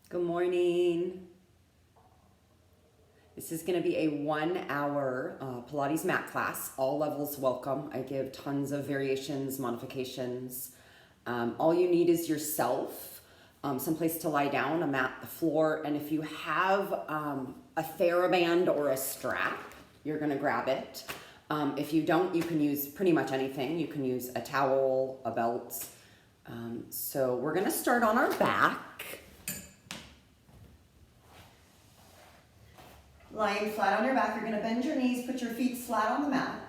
Good morning. This is going to be a 1 hour Pilates mat class. All levels welcome. I give tons of variations, modifications. All you need is yourself, someplace to lie down, a mat, the floor, and if you have a TheraBand or a strap, you're going to grab it. If you don't, you can use pretty much anything. You can use a towel, a belt. So we're going to start on our back. Lying flat on your back, you're going to bend your knees, put your feet flat on the mat.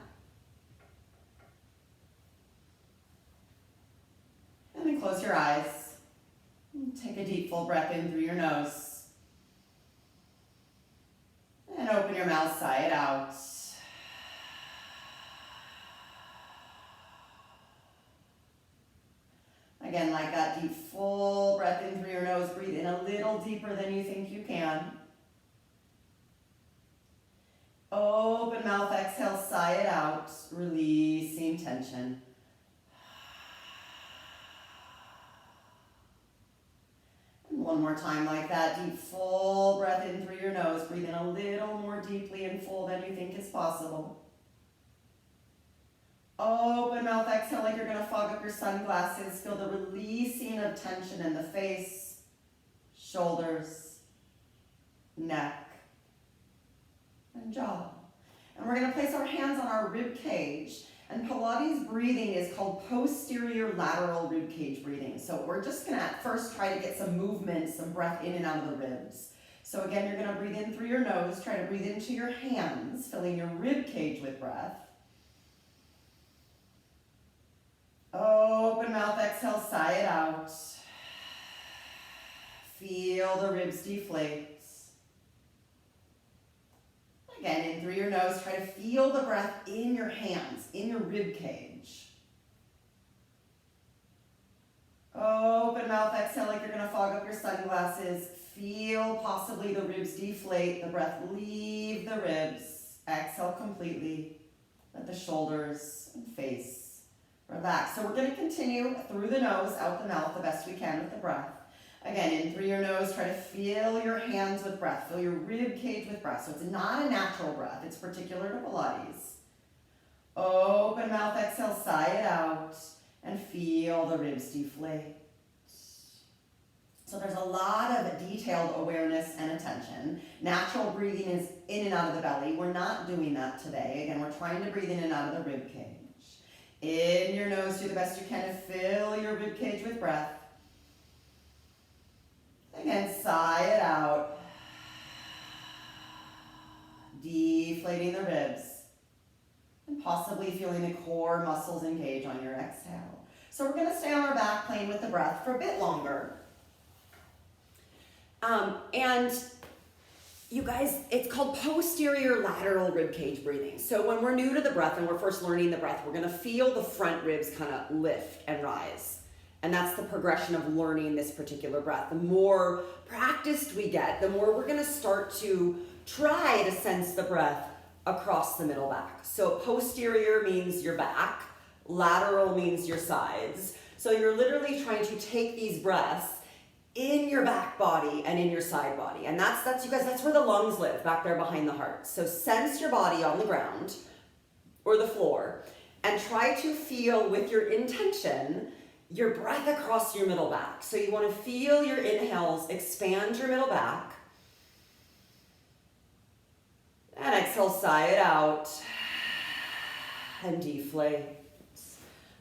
And then close your eyes. Take a deep full breath in through your nose. And open your mouth, sigh it out. Again, like that deep full breath in through your nose, breathe in a little deeper than you think you can. Open mouth, exhale, sigh it out, releasing tension. And one more time like that, deep full breath in through your nose, breathe in a little more deeply and full than you think is possible. Open mouth, exhale like you're going to fog up your sunglasses, feel the releasing of tension in the face, shoulders, neck, and jaw. And we're going to place our hands on our rib cage. And Pilates breathing is called posterior lateral rib cage breathing. So we're just going to at first try to get some movement, some breath in and out of the ribs. So again, you're going to breathe in through your nose. Try to breathe into your hands, filling your rib cage with breath. Open mouth, exhale, sigh it out. Feel the ribs deflate. Again, in through your nose, try to feel the breath in your hands, in your rib cage. Open mouth, exhale like you're going to fog up your sunglasses. Feel possibly the ribs deflate, the breath leave the ribs. Exhale completely. Let the shoulders and face relax. So we're going to continue through the nose, out the mouth the best we can with the breath. Again, in through your nose, try to fill your hands with breath. Fill your rib cage with breath. So it's not a natural breath. It's particular to Pilates. Open mouth, exhale, sigh it out. And feel the ribs deflate. So there's a lot of detailed awareness and attention. Natural breathing is in and out of the belly. We're not doing that today. Again, we're trying to breathe in and out of the rib cage. In your nose, do the best you can to fill your rib cage with breath. Again, sigh it out. Deflating the ribs. And possibly feeling the core muscles engage on your exhale. So we're going to stay on our back playing with the breath for a bit longer. And you guys, it's called posterior lateral rib cage breathing. So when we're new to the breath and we're first learning the breath, we're going to feel the front ribs kind of lift and rise. And that's the progression of learning this particular breath. The more practiced we get, the more we're going to start to try to sense the breath across the middle back. So posterior means your back, lateral means your sides. So you're literally trying to take these breaths in your back body and in your side body. And that's you guys, that's where the lungs live, back there behind the heart. So sense your body on the ground or the floor and try to feel with your intention your breath across your middle back. So you want to feel your inhales expand your middle back. And exhale, sigh it out. And deflate.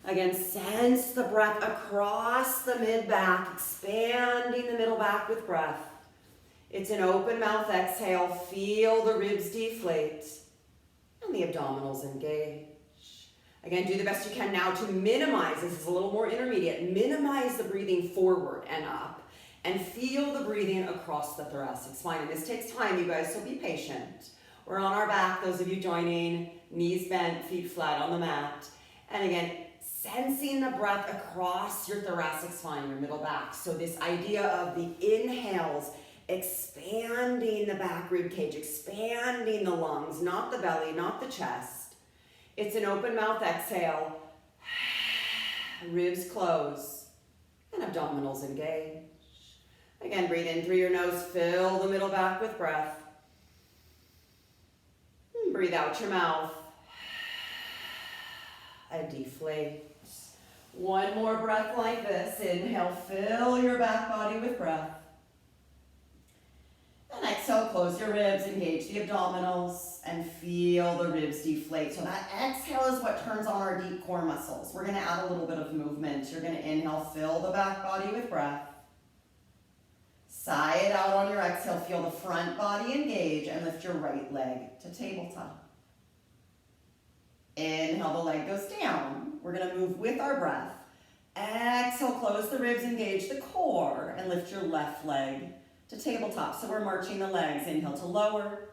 Again, sense the breath across the mid-back, expanding the middle back with breath. It's an open mouth exhale. Feel the ribs deflate. And the abdominals engage. Again, do the best you can now to minimize, this is a little more intermediate, minimize the breathing forward and up, and feel the breathing across the thoracic spine. And this takes time, you guys, so be patient. We're on our back, those of you joining, knees bent, feet flat on the mat. And again, sensing the breath across your thoracic spine, your middle back. So this idea of the inhales, expanding the back rib cage, expanding the lungs, not the belly, not the chest. It's an open mouth exhale, ribs close, and abdominals engage. Again, breathe in through your nose, fill the middle back with breath. And breathe out your mouth. And deflate. One more breath like this. Inhale, fill your back body with breath. And exhale, close your ribs, engage the abdominals, and feel the ribs deflate. So that exhale is what turns on our deep core muscles. We're gonna add a little bit of movement. You're gonna inhale, fill the back body with breath. Sigh it out on your exhale, feel the front body engage, and lift your right leg to tabletop. Inhale, the leg goes down. We're gonna move with our breath. Exhale, close the ribs, engage the core, and lift your left leg to tabletop. So we're marching the legs. Inhale to lower.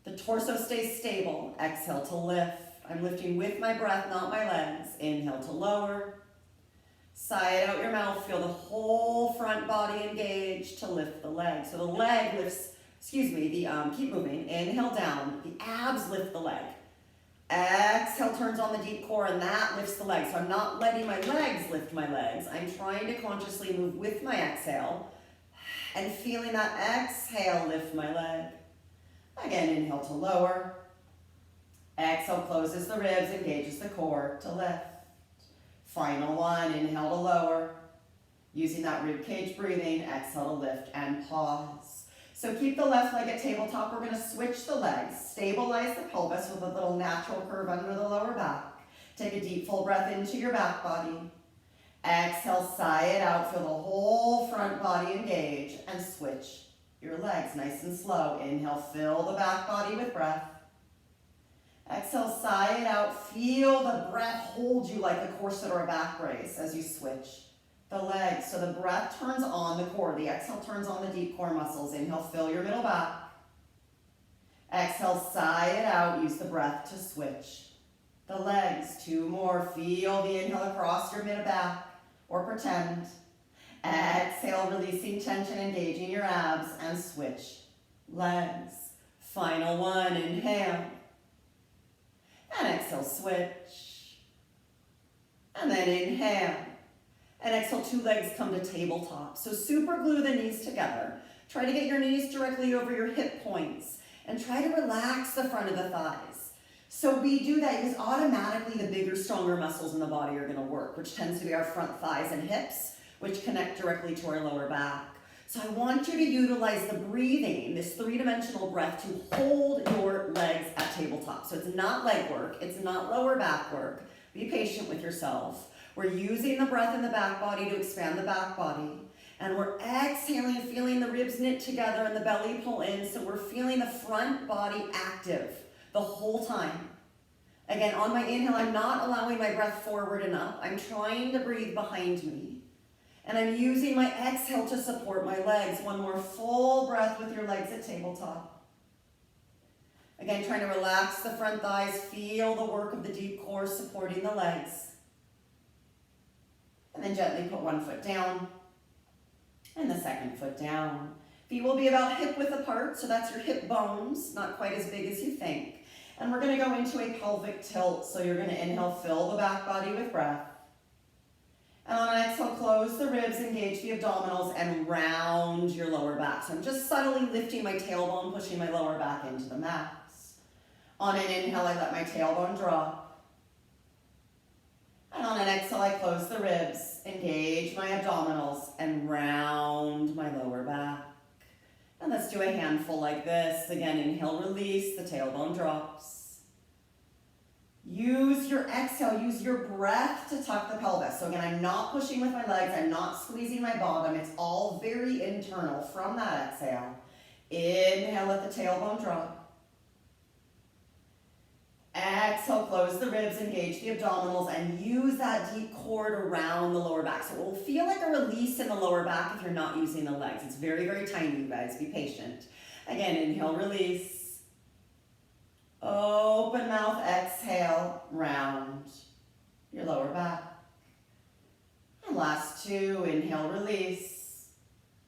The torso stays stable. Exhale to lift. I'm lifting with my breath, not my legs. Inhale to lower. Sigh it out your mouth. Feel the whole front body engage to lift the leg. So the leg lifts, keep moving. Inhale down. The abs lift the leg. Exhale turns on the deep core, and that lifts the leg. So I'm not letting my legs lift my legs. I'm trying to consciously move with my exhale and feeling that exhale lift my leg. Again, inhale to lower. Exhale closes the ribs, engages the core to lift. Final one, inhale to lower. Using that rib cage breathing, exhale to lift and pause. So keep the left leg at tabletop. We're gonna switch the legs. Stabilize the pelvis with a little natural curve under the lower back. Take a deep full breath into your back body. Exhale, sigh it out. Feel the whole front body engage and switch your legs nice and slow. Inhale, fill the back body with breath. Exhale, sigh it out. Feel the breath hold you like a corset or a back brace as you switch the legs. So the breath turns on the core. The exhale turns on the deep core muscles. Inhale, fill your middle back. Exhale, sigh it out. Use the breath to switch the legs. Two more. Feel the inhale across your mid back, or pretend. Exhale, releasing tension, engaging your abs, and switch legs. Final one. Inhale. And exhale, switch. And then inhale. And exhale, two legs come to tabletop. So super glue the knees together. Try to get your knees directly over your hip points. And try to relax the front of the thighs. So we do that because automatically the bigger, stronger muscles in the body are gonna work, which tends to be our front thighs and hips, which connect directly to our lower back. So I want you to utilize the breathing, this three-dimensional breath, to hold your legs at tabletop. So it's not leg work, it's not lower back work. Be patient with yourself. We're using the breath in the back body to expand the back body. And we're exhaling, feeling the ribs knit together and the belly pull in. So we're feeling the front body active the whole time. Again, on my inhale, I'm not allowing my breath forward enough. I'm trying to breathe behind me. And I'm using my exhale to support my legs. One more full breath with your legs at tabletop. Again, trying to relax the front thighs. Feel the work of the deep core supporting the legs. And then gently put one foot down and the second foot down. Feet will be about hip width apart, so that's your hip bones, not quite as big as you think. And we're gonna go into a pelvic tilt. So you're gonna inhale, fill the back body with breath. And on an exhale, close the ribs, engage the abdominals, and round your lower back. So I'm just subtly lifting my tailbone, pushing my lower back into the max. On an inhale, I let my tailbone drop. And on an exhale, I close the ribs, engage my abdominals, and round my lower back. And let's do a handful like this. Again, inhale, release, the tailbone drops. Use your exhale, use your breath to tuck the pelvis. So again, I'm not pushing with my legs, I'm not squeezing my bottom. It's all very internal from that exhale. Inhale, let the tailbone drop. Exhale, close the ribs, engage the abdominals, and use that deep core to round the lower back. So it will feel like a release in the lower back if you're not using the legs. It's very, very tiny, you guys. Be patient. Again, inhale, release. Open mouth, exhale, round your lower back. And last two, inhale, release.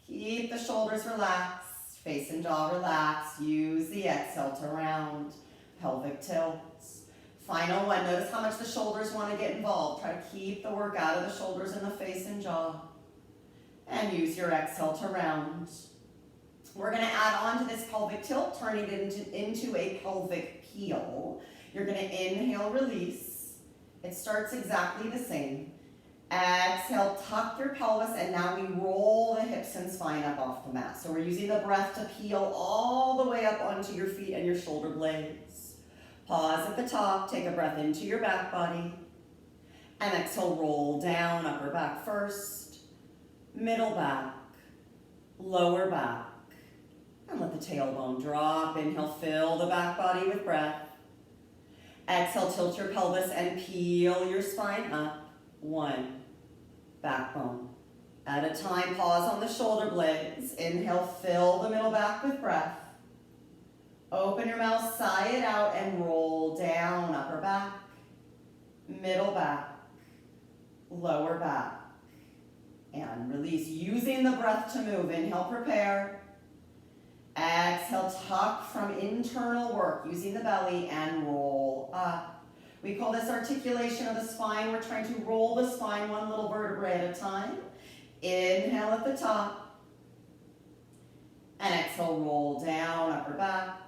Keep the shoulders relaxed, face and jaw relaxed. Use the exhale to round, pelvic tilts. Final one, notice how much the shoulders want to get involved. Try to keep the work out of the shoulders and the face and jaw. And use your exhale to round. We're going to add on to this pelvic tilt, turning it into a pelvic peel. You're going to inhale, release. It starts exactly the same. Exhale, tuck your pelvis, and now we roll the hips and spine up off the mat. So we're using the breath to peel all the way up onto your feet and your shoulder blades. Pause at the top, take a breath into your back body. And exhale, roll down, upper back first, middle back, lower back. And let the tailbone drop. Inhale, fill the back body with breath. Exhale, tilt your pelvis and peel your spine up. One. Backbone. At a time, pause on the shoulder blades. Inhale, fill the middle back with breath. Open your mouth, sigh it out, and roll down. Upper back, middle back, lower back. And release, using the breath to move. Inhale, prepare. Exhale, tuck from internal work, using the belly, and roll up. We call this articulation of the spine. We're trying to roll the spine one little vertebrae at a time. Inhale at the top. And exhale, roll down, upper back,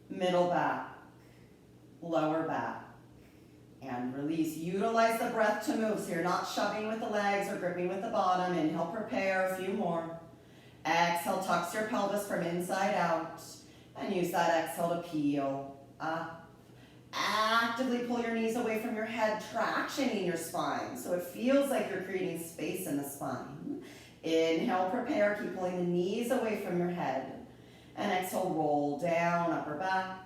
middle back, lower back. And release. Utilize the breath to move, so you're not shoving with the legs or gripping with the bottom. Inhale, prepare, a few more. Exhale, tucks your pelvis from inside out. And use that exhale to peel up. Actively pull your knees away from your head, tractioning your spine so it feels like you're creating space in the spine. Inhale, prepare, keep pulling the knees away from your head. And exhale, roll down, upper back,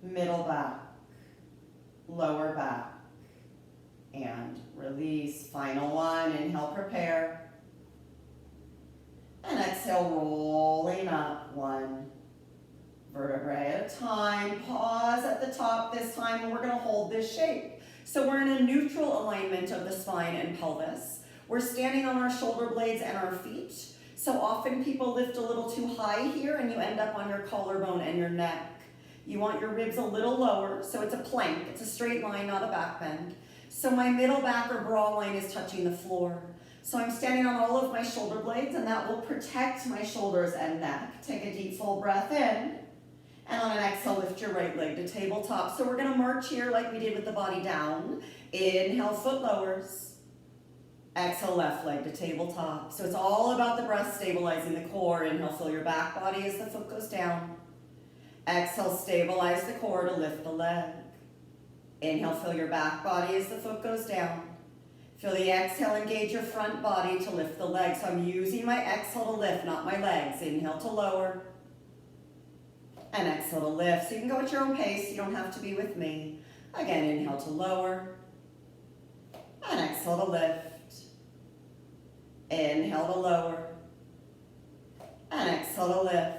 middle back, lower back. And release. Final one. Inhale, prepare. And exhale, rolling up. One vertebrae at a time. Pause at the top this time, and we're going to hold this shape. So we're in a neutral alignment of the spine and pelvis. We're standing on our shoulder blades and our feet. So often people lift a little too high here, and you end up on your collarbone and your neck. You want your ribs a little lower, so it's a plank. It's a straight line, not a back bend. So my middle back or bra line is touching the floor. So I'm standing on all of my shoulder blades, and that will protect my shoulders and neck. Take a deep full breath in. And on an exhale, lift your right leg to tabletop. So we're going to march here like we did with the body down. Inhale, foot lowers. Exhale, left leg to tabletop. So it's all about the breath stabilizing the core. Inhale, fill your back body as the foot goes down. Exhale, stabilize the core to lift the leg. Inhale, fill your back body as the foot goes down. Feel the exhale, engage your front body to lift the leg. So I'm using my exhale to lift, not my legs. Inhale to lower. And exhale to lift. So you can go at your own pace. You don't have to be with me. Again, inhale to lower. And exhale to lift. Inhale to lower. And exhale to lift.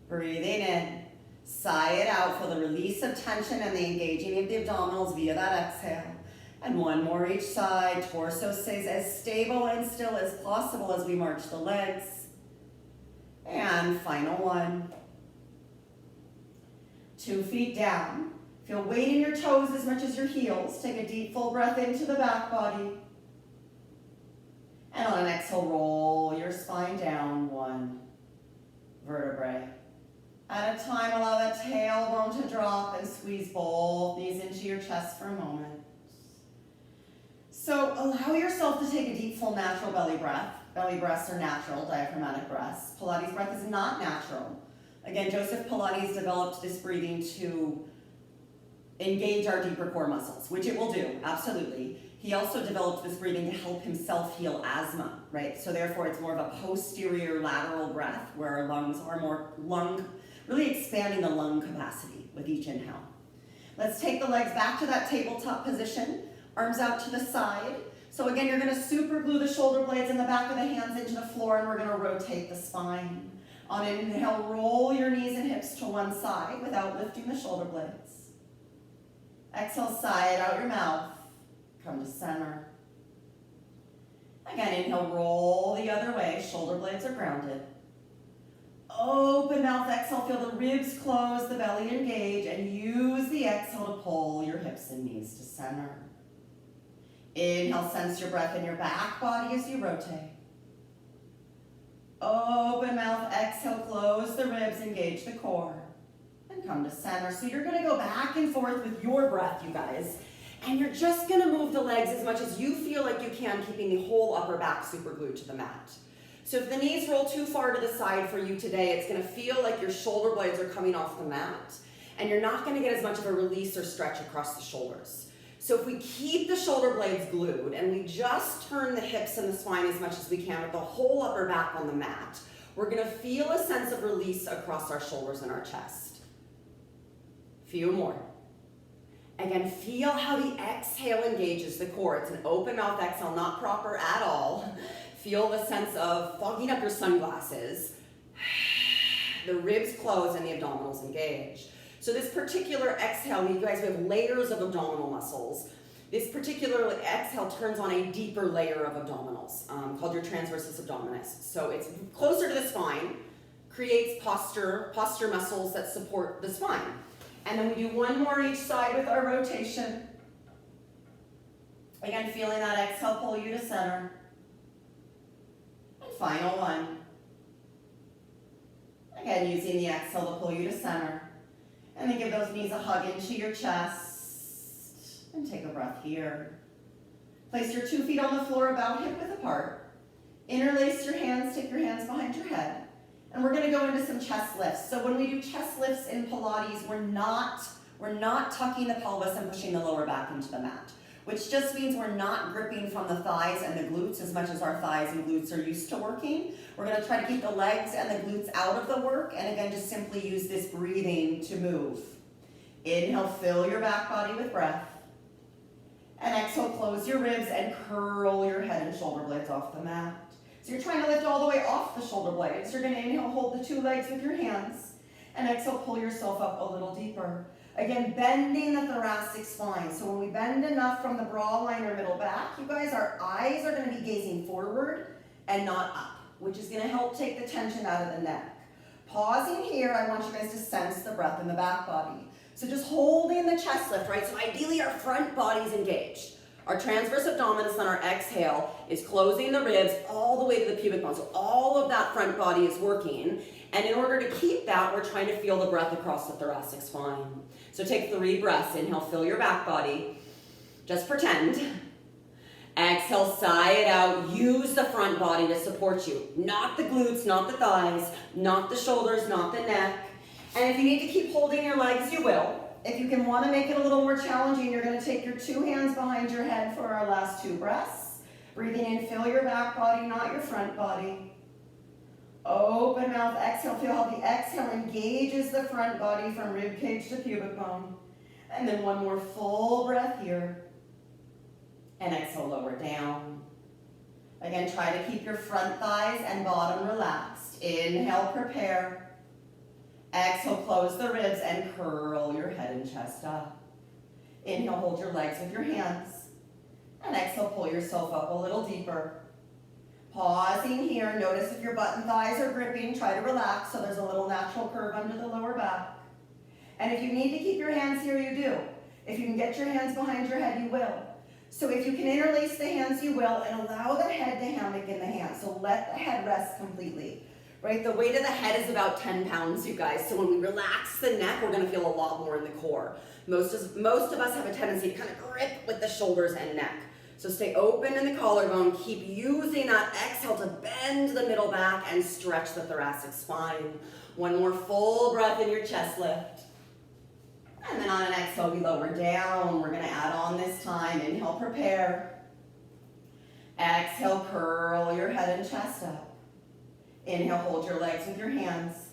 Breathing in. Sigh it out for the release of tension and the engaging of the abdominals via that exhale. And one more each side. Torso stays as stable and still as possible as we march the legs. And final one. 2 feet down. Feel weight in your toes as much as your heels. Take a deep full breath into the back body. And on an exhale, roll your spine down one vertebrae at a time. Allow that tailbone to drop and squeeze both knees into your chest for a moment. So allow yourself to take a deep full natural belly breath. Belly breaths are natural, diaphragmatic breaths. Pilates breath is not natural. Again, Joseph Pilates developed this breathing to engage our deeper core muscles, which it will do, absolutely. He also developed this breathing to help himself heal asthma, right? So therefore, it's more of a posterior lateral breath where our lungs are more really expanding the lung capacity with each inhale. Let's take the legs back to that tabletop position, arms out to the side. So again, you're gonna super glue the shoulder blades and the back of the hands into the floor, and we're gonna rotate the spine. On an inhale, roll your knees and hips to one side without lifting the shoulder blades. Exhale, sigh it out your mouth. Come to center. Again, inhale, roll the other way. Shoulder blades are grounded. Open mouth, exhale, feel the ribs close, the belly engage, and use the exhale to pull your hips and knees to center. Inhale, sense your breath in your back body as you rotate. Open mouth, exhale, close the ribs, engage the core. And come to center. So you're gonna go back and forth with your breath, you guys. And you're just gonna move the legs as much as you feel like you can, keeping the whole upper back super glued to the mat. So if the knees roll too far to the side for you today, it's gonna feel like your shoulder blades are coming off the mat, and you're not gonna get as much of a release or stretch across the shoulders. So if we keep the shoulder blades glued and we just turn the hips and the spine as much as we can with the whole upper back on the mat, we're gonna feel a sense of release across our shoulders and our chest. Few more. Again, feel how the exhale engages the core. It's an open mouth exhale, not proper at all. Feel the sense of fogging up your sunglasses. The ribs close and the abdominals engage. So this particular exhale, you guys, we have layers of abdominal muscles. This particular exhale turns on a deeper layer of abdominals called your transversus abdominis. So it's closer to the spine, creates posture muscles that support the spine. And then we do one more each side with our rotation. Again, feeling that exhale pull you to center. And final one. Again, using the exhale to pull you to center. And then give those knees a hug into your chest. And take a breath here. Place your 2 feet on the floor about hip width apart. Interlace your hands, take your hands behind your head. And we're gonna go into some chest lifts. So when we do chest lifts in Pilates, we're not tucking the pelvis and pushing the lower back into the mat, which just means we're not gripping from the thighs and the glutes as much as our thighs and glutes are used to working. We're gonna try to keep the legs and the glutes out of the work, and again, just simply use this breathing to move. Inhale, fill your back body with breath. And exhale, close your ribs and curl your head and shoulder blades off the mat. So you're trying to lift all the way off the shoulder blades. You're gonna inhale, hold the 2 legs with your hands, and exhale, pull yourself up a little deeper. Again, bending the thoracic spine. So when we bend enough from the bra line or middle back, you guys, our eyes are gonna be gazing forward and not up, which is gonna help take the tension out of the neck. Pausing here, I want you guys to sense the breath in the back body. So just holding the chest lift, right? So ideally our front body's engaged. Our transverse abdominis on our exhale is closing the ribs all the way to the pubic bone. So all of that front body is working. And in order to keep that, we're trying to feel the breath across the thoracic spine. So take 3 breaths. Inhale, fill your back body. Just pretend. Exhale, sigh it out. Use the front body to support you. Not the glutes, not the thighs, not the shoulders, not the neck. And if you need to keep holding your legs, you will. If you can want to make it a little more challenging, you're going to take your 2 hands behind your head for our last 2 breaths. Breathing in, fill your back body, not your front body. Open mouth, exhale. Feel how the exhale engages the front body from rib cage to pubic bone. And then one more full breath here. And exhale, lower down. Again, try to keep your front thighs and bottom relaxed. Inhale, prepare. Exhale, close the ribs and curl your head and chest up. Inhale, hold your legs with your hands. And exhale, pull yourself up a little deeper. Pausing here, notice if your butt and thighs are gripping, try to relax so there's a little natural curve under the lower back. And if you need to keep your hands here, you do. If you can get your hands behind your head, you will. So if you can interlace the hands, you will, and allow the head to hammock in the hands. So let the head rest completely. Right, the weight of the head is about 10 pounds, you guys. So when we relax the neck, we're gonna feel a lot more in the core. Most of us have a tendency to kind of grip with the shoulders and neck. So stay open in the collarbone. Keep using that exhale to bend the middle back and stretch the thoracic spine. One more full breath in your chest lift. And then on an exhale, we lower down. We're gonna add on this time. Inhale, prepare. Exhale, curl your head and chest up. Inhale, hold your legs with your hands.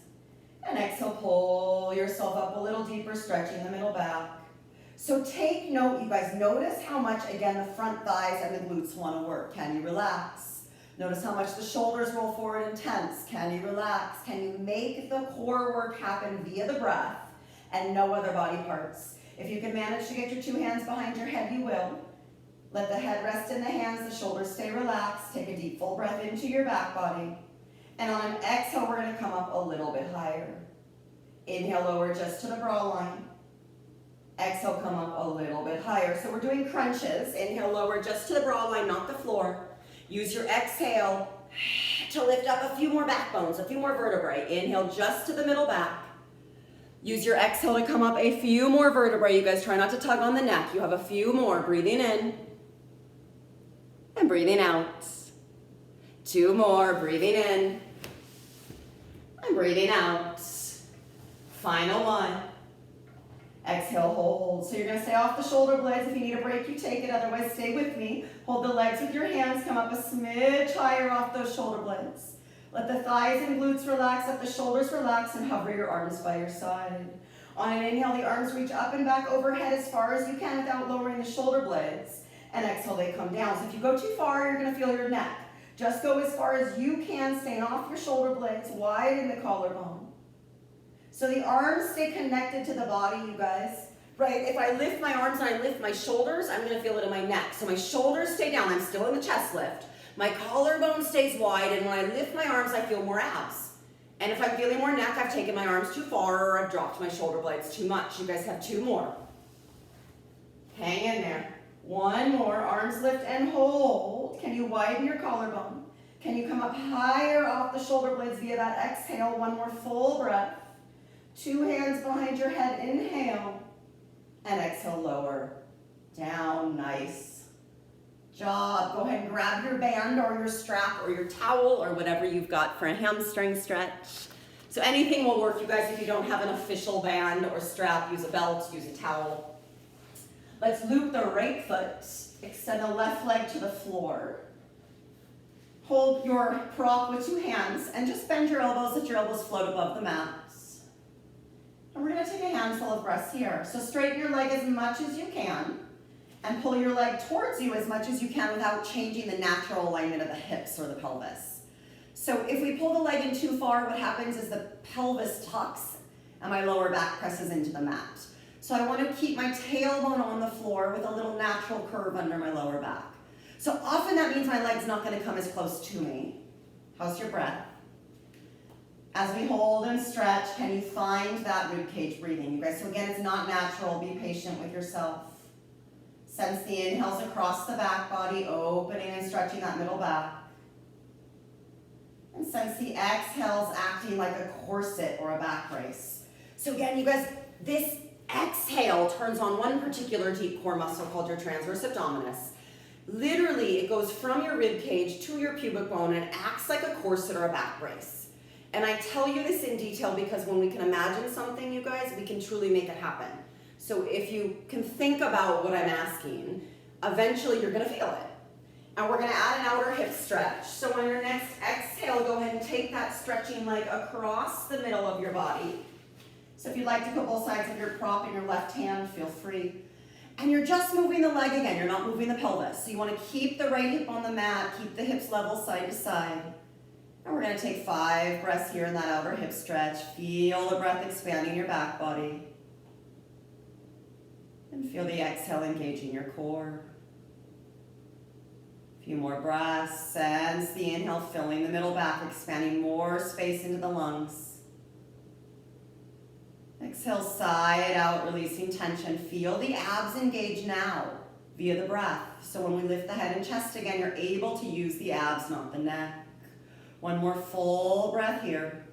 And exhale, pull yourself up a little deeper, stretching the middle back. So take note, you guys, notice how much, again, the front thighs and the glutes want to work. Can you relax? Notice how much the shoulders roll forward and tense. Can you relax? Can you make the core work happen via the breath and no other body parts? If you can manage to get your 2 hands behind your head, you will. Let the head rest in the hands, the shoulders stay relaxed. Take a deep full breath into your back body. And on an exhale, we're going to come up a little bit higher. Inhale, lower just to the bra line. Exhale, come up a little bit higher. So we're doing crunches. Inhale, lower just to the brow line, not the floor. Use your exhale to lift up a few more backbones, a few more vertebrae. Inhale just to the middle back. Use your exhale to come up a few more vertebrae. You guys try not to tug on the neck. You have a few more. Breathing in and breathing out. 2 more. Breathing in and breathing out. Final 1. Exhale, hold. So you're going to stay off the shoulder blades. If you need a break, you take it. Otherwise, stay with me. Hold the legs with your hands. Come up a smidge higher off those shoulder blades. Let the thighs and glutes relax. Let the shoulders relax and hover your arms by your side. On an inhale, the arms reach up and back overhead as far as you can without lowering the shoulder blades. And exhale, they come down. So if you go too far, you're going to feel your neck. Just go as far as you can, staying off your shoulder blades, wide in the collarbone. So the arms stay connected to the body, you guys. Right, if I lift my arms and I lift my shoulders, I'm going to feel it in my neck. So my shoulders stay down. I'm still in the chest lift. My collarbone stays wide, and when I lift my arms, I feel more abs. And if I'm feeling more neck, I've taken my arms too far, or I've dropped my shoulder blades too much. You guys have 2 more. Hang in there. 1 more. Arms lift and hold. Can you widen your collarbone? Can you come up higher off the shoulder blades via that exhale? 1 more full breath. 2 hands behind your head. Inhale. And exhale, lower. Down. Nice job. Go ahead and grab your band or your strap or your towel or whatever you've got for a hamstring stretch. So anything will work, you guys. If you don't have an official band or strap, use a belt, use a towel. Let's loop the right foot. Extend the left leg to the floor. Hold your prop with 2 hands and just bend your elbows, let your elbows float above the mat. And we're going to take a handful of breaths here. So straighten your leg as much as you can and pull your leg towards you as much as you can without changing the natural alignment of the hips or the pelvis. So if we pull the leg in too far, what happens is the pelvis tucks and my lower back presses into the mat. So I want to keep my tailbone on the floor with a little natural curve under my lower back. So often that means my leg's not going to come as close to me. How's your breath? As we hold and stretch, can you find that ribcage breathing? You guys, so again, it's not natural. Be patient with yourself. Sense the inhales across the back body, opening and stretching that middle back. And sense the exhales acting like a corset or a back brace. So again, you guys, this exhale turns on one particular deep core muscle called your transverse abdominis. Literally, it goes from your ribcage to your pubic bone and acts like a corset or a back brace. And I tell you this in detail because when we can imagine something, you guys, we can truly make it happen. So if you can think about what I'm asking, eventually you're going to feel it. And we're going to add an outer hip stretch. So on your next exhale, go ahead and take that stretching leg across the middle of your body. So if you'd like to put both sides of your prop in your left hand, feel free. And you're just moving the leg again. You're not moving the pelvis. So you want to keep the right hip on the mat, keep the hips level side to side. And we're going to take 5 breaths here in that outer hip stretch. Feel the breath expanding your back body. And feel the exhale engaging your core. A few more breaths. Sense the inhale filling the middle back, expanding more space into the lungs. Exhale, sigh it out, releasing tension. Feel the abs engage now via the breath. So when we lift the head and chest again, you're able to use the abs, not the neck. 1 more full breath here.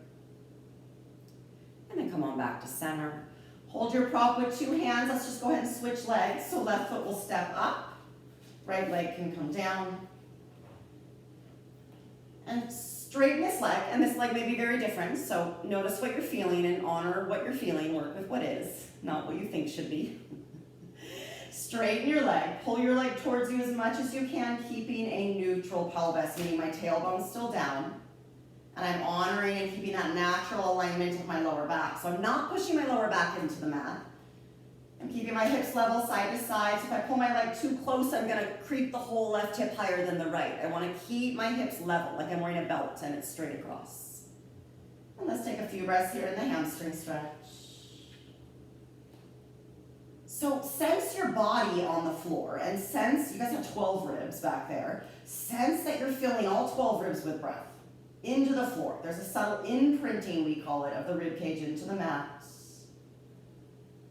And then come on back to center. Hold your prop with 2 hands. Let's just go ahead and switch legs. So left foot will step up. Right leg can come down. And straighten this leg. And this leg may be very different. So notice what you're feeling and honor what you're feeling. Work with what is, not what you think should be. Straighten your leg. Pull your leg towards you as much as you can, keeping a neutral pelvis, meaning my tailbone's still down. And I'm honoring and keeping that natural alignment of my lower back. So I'm not pushing my lower back into the mat. I'm keeping my hips level side to side. So if I pull my leg too close, I'm going to creep the whole left hip higher than the right. I want to keep my hips level, like I'm wearing a belt and it's straight across. And let's take a few breaths here in the hamstring stretch. So sense your body on the floor and sense, you guys have 12 ribs back there. Sense that you're filling all 12 ribs with breath into the floor. There's a subtle imprinting, we call it, of the rib cage into the mat.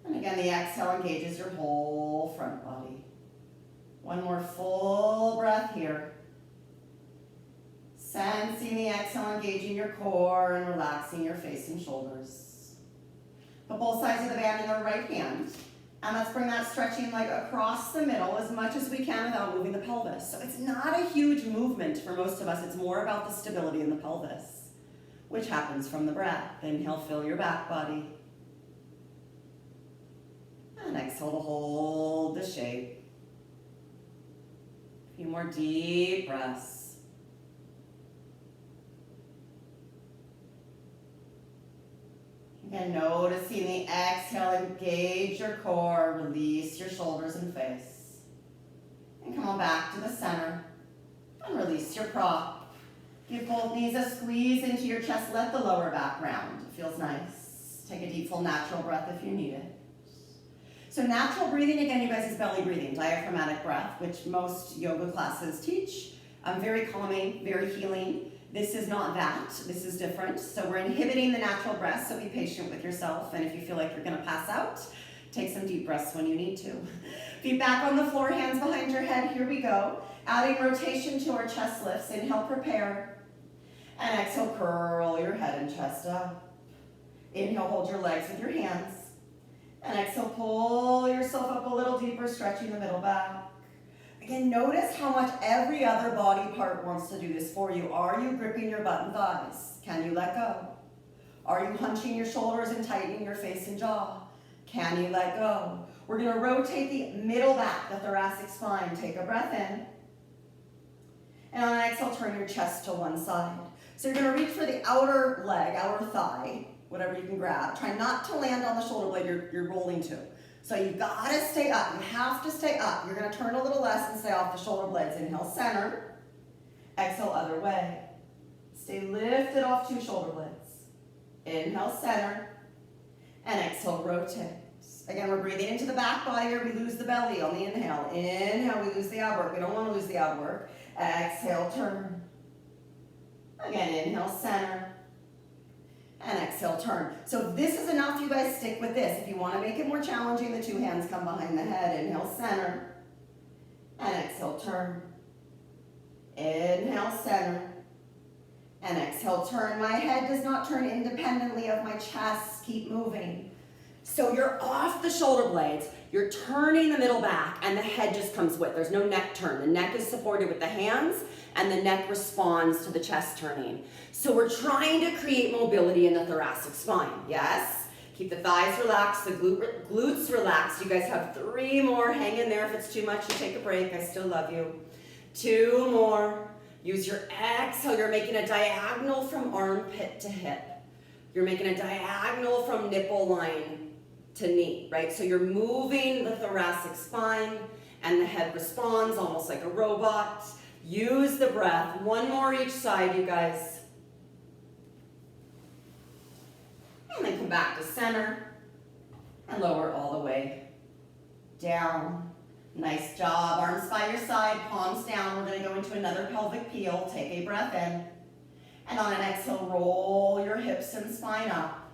And again, the exhale engages your whole front body. One more full breath here. Sensing the exhale engaging your core and relaxing your face and shoulders. Put both sides of the band in the right hand. And let's bring that stretching leg across the middle as much as we can without moving the pelvis. So it's not a huge movement for most of us. It's more about the stability in the pelvis, which happens from the breath. Inhale, fill your back body. And exhale to hold the shape. A few more deep breaths. Again, noticing the exhale, engage your core, release your shoulders and face. And come on back to the center and release your prop. Give both knees a squeeze into your chest, let the lower back round. It feels nice. Take a deep, full, natural breath if you need it. So natural breathing, again, you guys, is belly breathing, diaphragmatic breath, which most yoga classes teach. Very calming, very healing. This is not that, this is different. So we're inhibiting the natural breath, so be patient with yourself. And if you feel like you're gonna pass out, take some deep breaths when you need to. Feet back on the floor, hands behind your head, here we go. Adding rotation to our chest lifts. Inhale, prepare. And exhale, curl your head and chest up. Inhale, hold your legs with your hands. And exhale, pull yourself up a little deeper, stretching the middle back. Again, notice how much every other body part wants to do this for you. Are you gripping your butt and thighs? Can you let go? Are you hunching your shoulders and tightening your face and jaw? Can you let go? We're going to rotate the middle back, the thoracic spine. Take a breath in. And on an exhale, turn your chest to one side. So you're going to reach for the outer leg, outer thigh, whatever you can grab. Try not to land on the shoulder blade you're rolling to. So you've got to stay up. You have to stay up. You're going to turn a little less and stay off the shoulder blades. Inhale, center. Exhale, other way. Stay lifted off two shoulder blades. Inhale, center. And exhale, rotate. Again, we're breathing into the back body here. We lose the belly on the inhale. Inhale, we lose the ab work. We don't want to lose the ab work. Exhale, turn. Again, inhale, center. And exhale, turn. So this is enough. You guys stick with this. If you want to make it more challenging, the two hands come behind the head. Inhale, center. And exhale, turn. Inhale, center. And exhale, turn. My head does not turn independently of my chest. Keep moving. So you're off the shoulder blades. You're turning the middle back, and the head just comes with. There's no neck turn. The neck is supported with the hands, and the neck responds to the chest turning. So we're trying to create mobility in the thoracic spine. Yes? Keep the thighs relaxed, the glutes relaxed. You guys have 3 more. Hang in there. If it's too much, you take a break. I still love you. 2 more. Use your exhale. You're making a diagonal from armpit to hip. You're making a diagonal from nipple line to knee, right? So you're moving the thoracic spine, and the head responds almost like a robot. Use the breath. 1 more each side, you guys. And then come back to center and lower all the way down. Nice job. Arms by your side, palms down. We're going to go into another pelvic peel. Take a breath in. And on an exhale, roll your hips and spine up.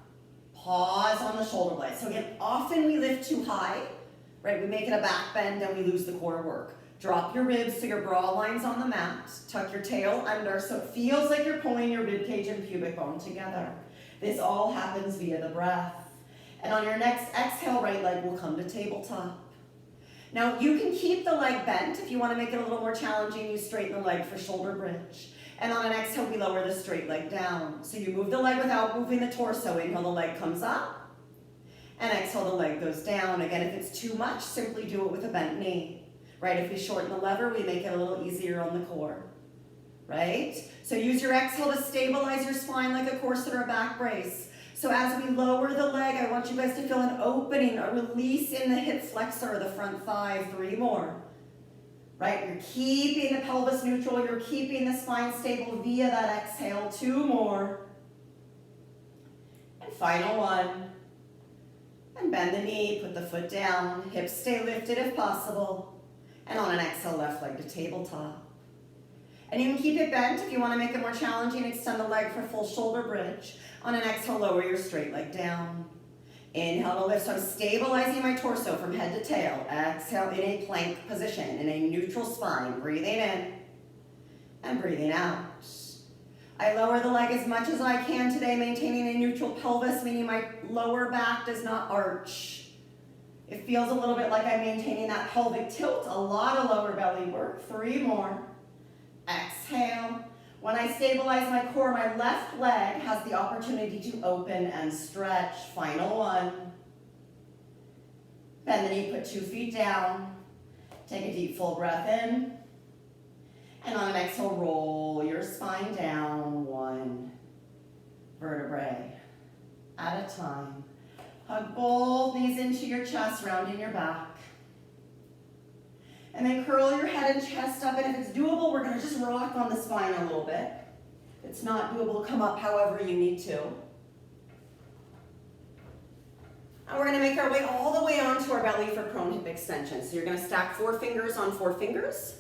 Pause on the shoulder blades. So again, often we lift too high, right? We make it a back bend and we lose the core work. Drop your ribs so your bra line's on the mat. Tuck your tail under so it feels like you're pulling your rib cage and pubic bone together. This all happens via the breath. And on your next exhale, right leg will come to tabletop. Now you can keep the leg bent. If you want to make it a little more challenging, you straighten the leg for shoulder bridge. And on an exhale, we lower the straight leg down. So you move the leg without moving the torso. Inhale, the leg comes up. And exhale, the leg goes down. Again, if it's too much, simply do it with a bent knee. Right? If we shorten the lever, we make it a little easier on the core. Right? So use your exhale to stabilize your spine like a corset or a back brace. So as we lower the leg, I want you guys to feel an opening, a release in the hip flexor, the front thigh. 3 more. Right? You're keeping the pelvis neutral. You're keeping the spine stable via that exhale. 2 more. And final 1. And bend the knee, put the foot down. Hips stay lifted if possible. And on an exhale, left leg to tabletop. And you can keep it bent if you want to make it more challenging. Extend the leg for full shoulder bridge. On an exhale, lower your straight leg down. Inhale to lift, so I'm stabilizing my torso from head to tail. Exhale in a plank position, in a neutral spine. Breathing in and breathing out. I lower the leg as much as I can today, maintaining a neutral pelvis, meaning my lower back does not arch. It feels a little bit like I'm maintaining that pelvic tilt, a lot of lower belly work. 3 more. Exhale. When I stabilize my core, my left leg has the opportunity to open and stretch. Final 1. Bend the knee, put 2 feet down. Take a deep full breath in. And on an exhale, roll your spine down 1 vertebrae at a time. Hug both knees into your chest, rounding your back. And then curl your head and chest up, and if it's doable, we're gonna just rock on the spine a little bit. If it's not doable, come up however you need to. And we're gonna make our way all the way onto our belly for prone hip extension. So you're gonna stack 4 fingers on 4 fingers,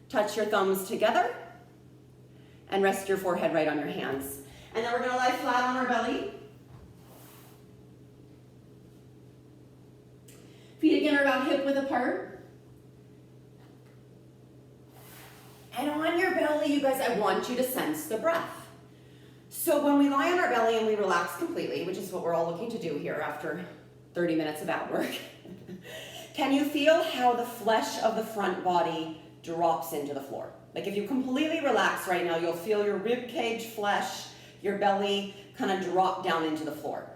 touch your thumbs together, and rest your forehead right on your hands. And then we're gonna lie flat on our belly. Feet again are about hip width apart. And on your belly, you guys, I want you to sense the breath. So when we lie on our belly and we relax completely, which is what we're all looking to do here after 30 minutes of ab work, can you feel how the flesh of the front body drops into the floor? Like if you completely relax right now, you'll feel your rib cage flesh, your belly kind of drop down into the floor.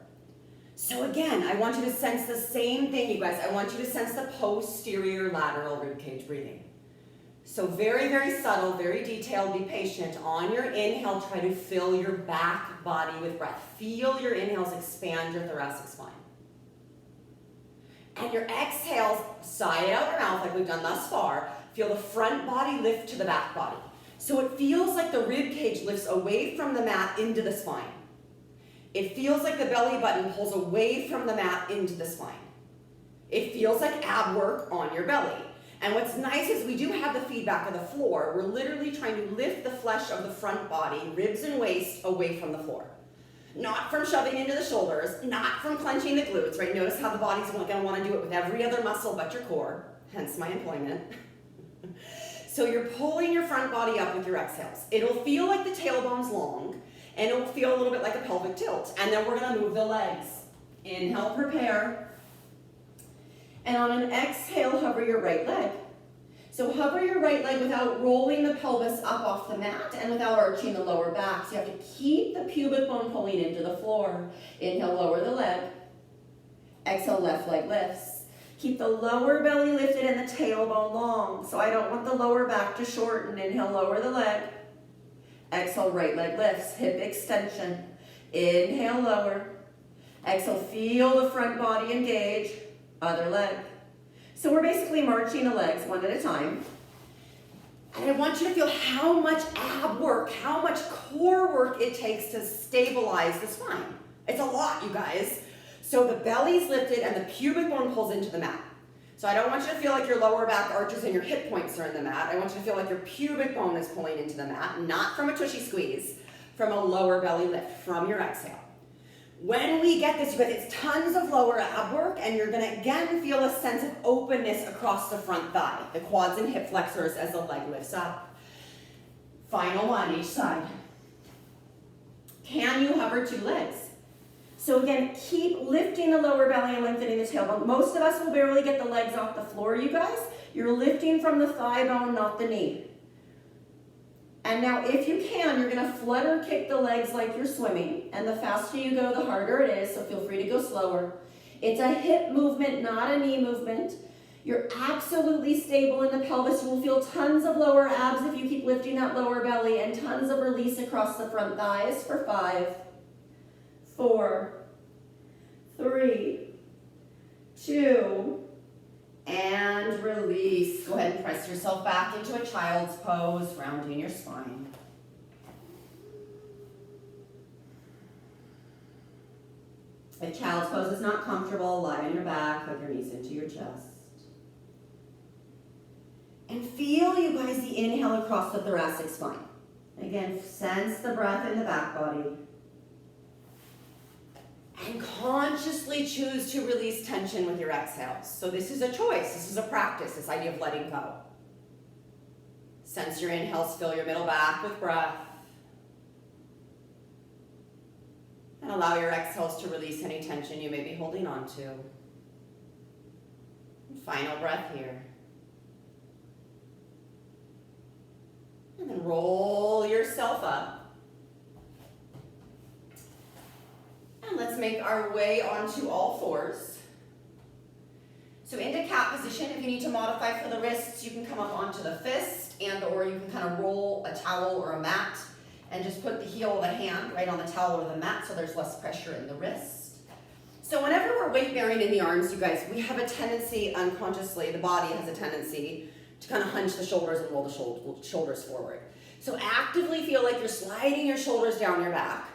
So again, I want you to sense the same thing, you guys. I want you to sense the posterior lateral rib cage breathing. So very, very subtle, very detailed, be patient. On your inhale, try to fill your back body with breath. Feel your inhales expand your thoracic spine. And your exhales, sigh it out your mouth like we've done thus far. Feel the front body lift to the back body. So it feels like the rib cage lifts away from the mat into the spine. It feels like the belly button pulls away from the mat into the spine. It feels like ab work on your belly. And what's nice is we do have the feedback of the floor. We're literally trying to lift the flesh of the front body, ribs and waist, away from the floor. Not from shoving into the shoulders, not from clenching the glutes, right? Notice how the body's going to want to do it with every other muscle but your core, hence my employment. So you're pulling your front body up with your exhales. It'll feel like the tailbone's long, and it'll feel a little bit like a pelvic tilt. And then we're going to move the legs. Inhale, prepare. And on an exhale, hover your right leg. So hover your right leg without rolling the pelvis up off the mat and without arching the lower back. So you have to keep the pubic bone pulling into the floor. Inhale, lower the leg. Exhale, left leg lifts. Keep the lower belly lifted and the tailbone long. So I don't want the lower back to shorten. Inhale, lower the leg. Exhale, right leg lifts. Hip extension. Inhale, lower. Exhale, feel the front body engage. Other leg. So we're basically marching the legs one at a time. And I want you to feel how much ab work, how much core work it takes to stabilize the spine. It's a lot, you guys. So the belly's lifted and the pubic bone pulls into the mat. So I don't want you to feel like your lower back arches and your hip points are in the mat. I want you to feel like your pubic bone is pulling into the mat, not from a tushy squeeze, from a lower belly lift, from your exhale. When we get this, you guys, it's tons of lower ab work, and you're gonna again feel a sense of openness across the front thigh, the quads and hip flexors as the leg lifts up. Final 1, each side. Can you hover 2 legs? So again, keep lifting the lower belly and lengthening the tailbone. Most of us will barely get the legs off the floor, you guys. You're lifting from the thigh bone, not the knee. And now if you can, you're gonna flutter kick the legs like you're swimming. And the faster you go, the harder it is, so feel free to go slower. It's a hip movement, not a knee movement. You're absolutely stable in the pelvis. You will feel tons of lower abs if you keep lifting that lower belly, and tons of release across the front thighs for 5, 4, 3, 2, and release. Go ahead and press yourself back into a child's pose, rounding your spine. If child's pose is not comfortable, lie on your back, hug your knees into your chest. And feel, you guys, the inhale across the thoracic spine. Again, sense the breath in the back body. and consciously choose to release tension with your exhales. So this is a choice. This is a practice, this idea of letting go. Sense your inhales, fill your middle back with breath. And allow your exhales to release any tension you may be holding on to. Final breath here. And then roll yourself up. And let's make our way onto all fours. So into cat position, if you need to modify for the wrists, you can come up onto the fist, and or you can kind of roll a towel or a mat and just put the heel of the hand right on the towel or the mat so there's less pressure in the wrist. So whenever we're weight bearing in the arms, you guys, we have a tendency unconsciously, the body has a tendency to kind of hunch the shoulders and roll the shoulders forward. So actively feel like you're sliding your shoulders down your back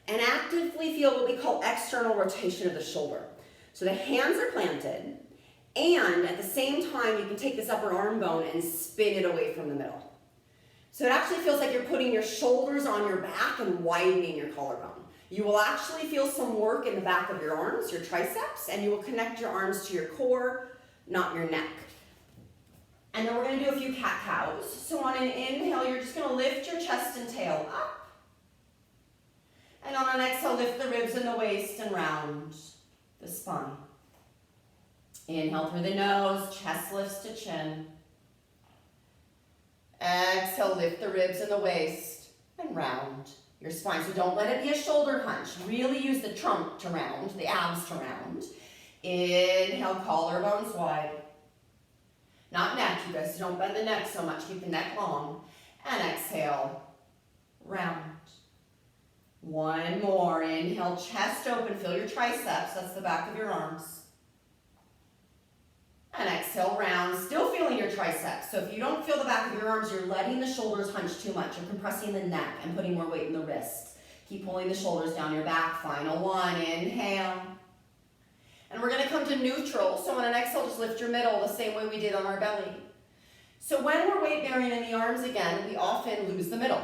and actively feel what we call external rotation of the shoulder. So the hands are planted, and at the same time, you can take this upper arm bone and spin it away from the middle. So it actually feels like you're putting your shoulders on your back and widening your collarbone. You will actually feel some work in the back of your arms, your triceps, and you will connect your arms to your core, not your neck. And then we're going to do a few cat-cows. So on an inhale, you're just going to lift your chest and tail up. And on an exhale, lift the ribs and the waist and round the spine. Inhale through the nose, chest lifts to chin. Exhale, lift the ribs and the waist and round your spine. So don't let it be a shoulder hunch. Really use the trunk to round, the abs to round. Inhale, collarbones wide. Not neck, you guys. Don't bend the neck so much. Keep the neck long. And exhale, round. One more. Inhale, chest open. Feel your triceps. That's the back of your arms. And exhale, round. Still feeling your triceps. So if you don't feel the back of your arms, you're letting the shoulders hunch too much. You're compressing the neck and putting more weight in the wrists. Keep pulling the shoulders down your back. Final one. Inhale. And we're going to come to neutral. So on an exhale, just lift your middle the same way we did on our belly. So when we're weight bearing in the arms again, we often lose the middle,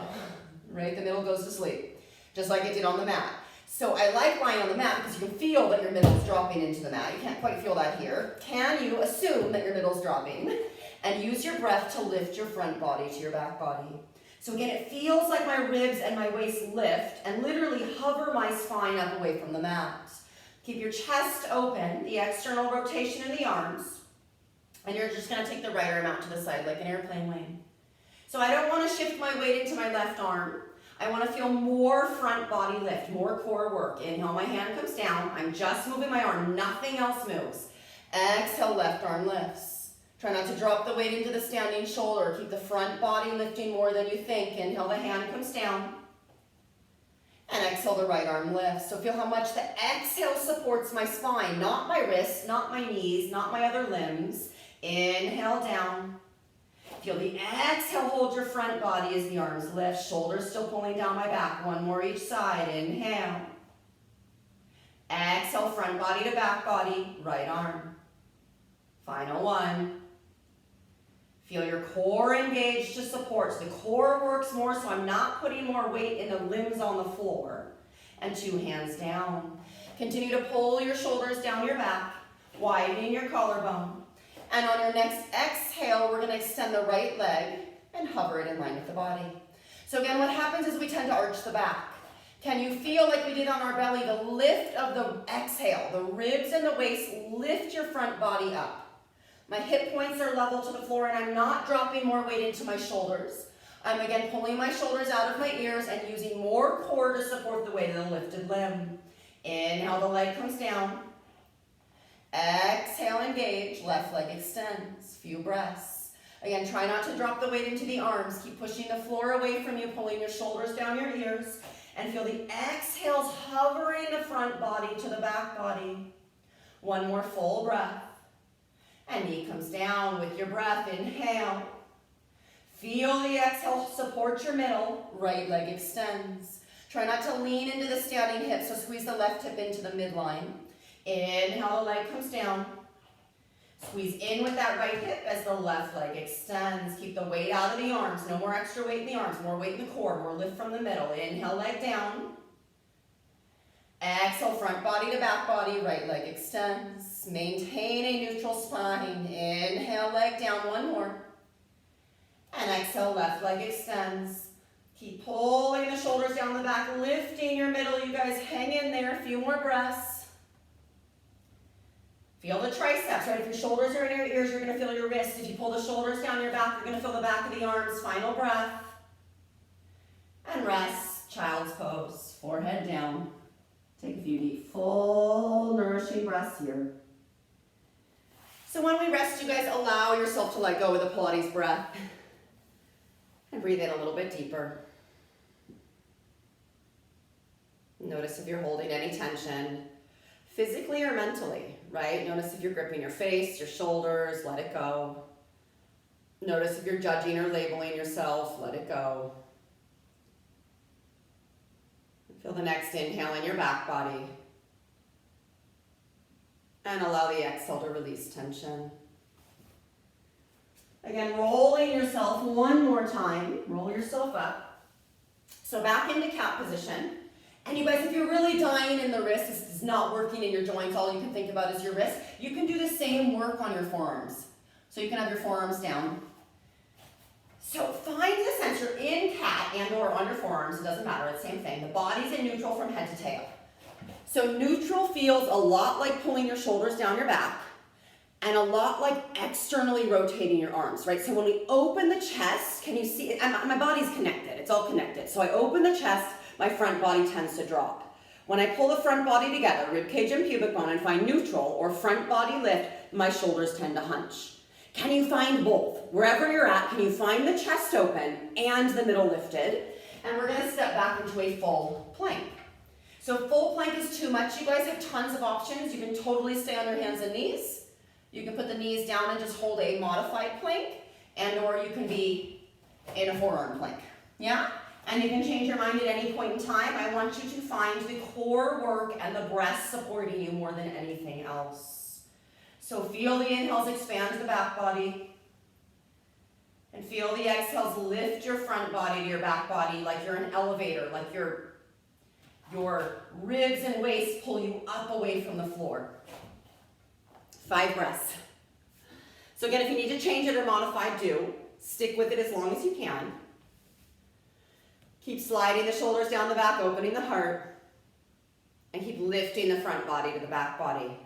right? The middle goes to sleep, just like it did on the mat. So I like lying on the mat because you can feel that your middle's dropping into the mat. You can't quite feel that here. Can you assume that your middle's dropping and use your breath to lift your front body to your back body? So again, it feels like my ribs and my waist lift and literally hover my spine up away from the mat. Keep your chest open, the external rotation in the arms, and you're just going to take the right arm out to the side like an airplane wing. So I don't want to shift my weight into my left arm. I want to feel more front body lift, more core work. Inhale, my hand comes down. I'm just moving my arm. Nothing else moves. Exhale, left arm lifts. Try not to drop the weight into the standing shoulder. Keep the front body lifting more than you think. Inhale, the hand comes down. And exhale, the right arm lifts. So feel how much the exhale supports my spine, not my wrists, not my knees, not my other limbs. Inhale down. Feel the exhale, hold your front body as the arms lift. Shoulders still pulling down my back. One more each side. Inhale. Exhale, front body to back body, right arm. Final one. Feel your core engaged to support. So the core works more, so I'm not putting more weight in the limbs on the floor. And two hands down. Continue to pull your shoulders down your back, widening your collarbone. And on your next exhale, we're going to extend the right leg and hover it in line with the body. So again, what happens is we tend to arch the back. Can you feel like we did on our belly, the lift of the exhale, the ribs and the waist, lift your front body up. My hip points are level to the floor and I'm not dropping more weight into my shoulders. I'm again pulling my shoulders out of my ears and using more core to support the weight of the lifted limb. Inhale, the leg comes down. Exhale, engage, left leg extends, few breaths. Again, try not to drop the weight into the arms. Keep pushing the floor away from you, pulling your shoulders down your ears. And feel the exhales hovering the front body to the back body. One more full breath. And knee comes down with your breath. Inhale. Feel the exhale support your middle. Right leg extends. Try not to lean into the standing hip, so squeeze the left hip into the midline. Inhale, the leg comes down. Squeeze in with that right hip as the left leg extends. Keep the weight out of the arms. No more extra weight in the arms. More weight in the core. More lift from the middle. Inhale, leg down. Exhale, front body to back body, right leg extends. Maintain a neutral spine. Inhale, leg down, one more. And exhale, left leg extends. Keep pulling the shoulders down the back, lifting your middle. You guys hang in there, a few more breaths. Feel the triceps, right? If your shoulders are in your ears, you're gonna feel your wrists. If you pull the shoulders down your back, you're gonna feel the back of the arms. Final breath. And rest, child's pose, forehead down. Take a few deep, full, nourishing breaths here. So when we rest, you guys allow yourself to let go of the Pilates breath. And breathe in a little bit deeper. Notice if you're holding any tension, physically or mentally, right? Notice if you're gripping your face, your shoulders, let it go. Notice if you're judging or labeling yourself, let it go. Feel the next inhale in your back body. And allow the exhale to release tension. Again, rolling yourself one more time. Roll yourself up. So back into cat position. And you guys, if you're really dying in the wrist, this is not working in your joints, all you can think about is your wrist, you can do the same work on your forearms. So you can have your forearms down. So find the center in cat and or on your forearms, it doesn't matter, it's the same thing. The body's in neutral from head to tail. So neutral feels a lot like pulling your shoulders down your back and a lot like externally rotating your arms, right? So when we open the chest, can you see, my body's connected, it's all connected. So I open the chest, my front body tends to drop. When I pull the front body together, rib cage and pubic bone, and find neutral or front body lift, my shoulders tend to hunch. Can you find both? Wherever you're at, can you find the chest open and the middle lifted? And we're gonna step back into a full plank. So full plank is too much. You guys have tons of options. You can totally stay on your hands and knees. You can put the knees down and just hold a modified plank, and or you can be in a forearm plank, yeah? And you can change your mind at any point in time. I want you to find the core work and the breath supporting you more than anything else. So feel the inhales expand the back body. And feel the exhales lift your front body to your back body like you're an elevator, like your ribs and waist pull you up away from the floor. 5 breaths. So again, if you need to change it or modify, do. Stick with it as long as you can. Keep sliding the shoulders down the back, opening the heart. And keep lifting the front body to the back body.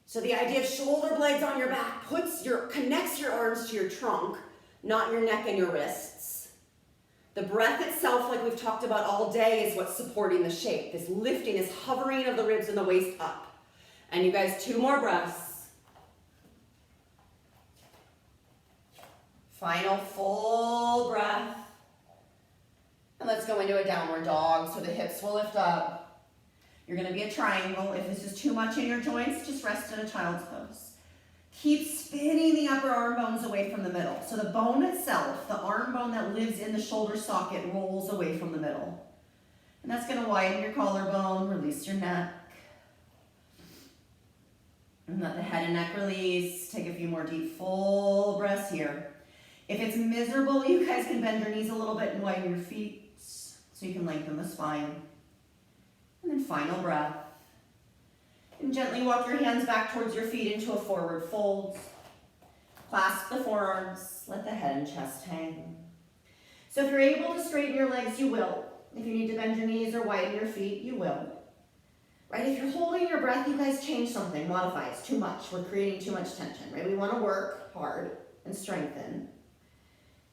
So the idea of shoulder blades on your back connects your arms to your trunk, not your neck and your wrists. The breath itself, like we've talked about all day, is what's supporting the shape. This lifting, this hovering of the ribs and the waist up. And you guys, 2 more breaths. Final full breath. And let's go into a downward dog, so the hips will lift up. You're gonna be a triangle. If this is too much in your joints, just rest in a child's pose. Keep spinning the upper arm bones away from the middle. So the bone itself, the arm bone that lives in the shoulder socket, rolls away from the middle. And that's gonna widen your collarbone, release your neck. And let the head and neck release. Take a few more deep, full breaths here. If it's miserable, you guys can bend your knees a little bit and widen your feet so you can lengthen the spine. And then final breath. And gently walk your hands back towards your feet into a forward fold. Clasp the forearms. Let the head and chest hang. So if you're able to straighten your legs, you will. If you need to bend your knees or widen your feet, you will. Right? If you're holding your breath, you guys change something. Modify. It's too much. We're creating too much tension. Right? We want to work hard and strengthen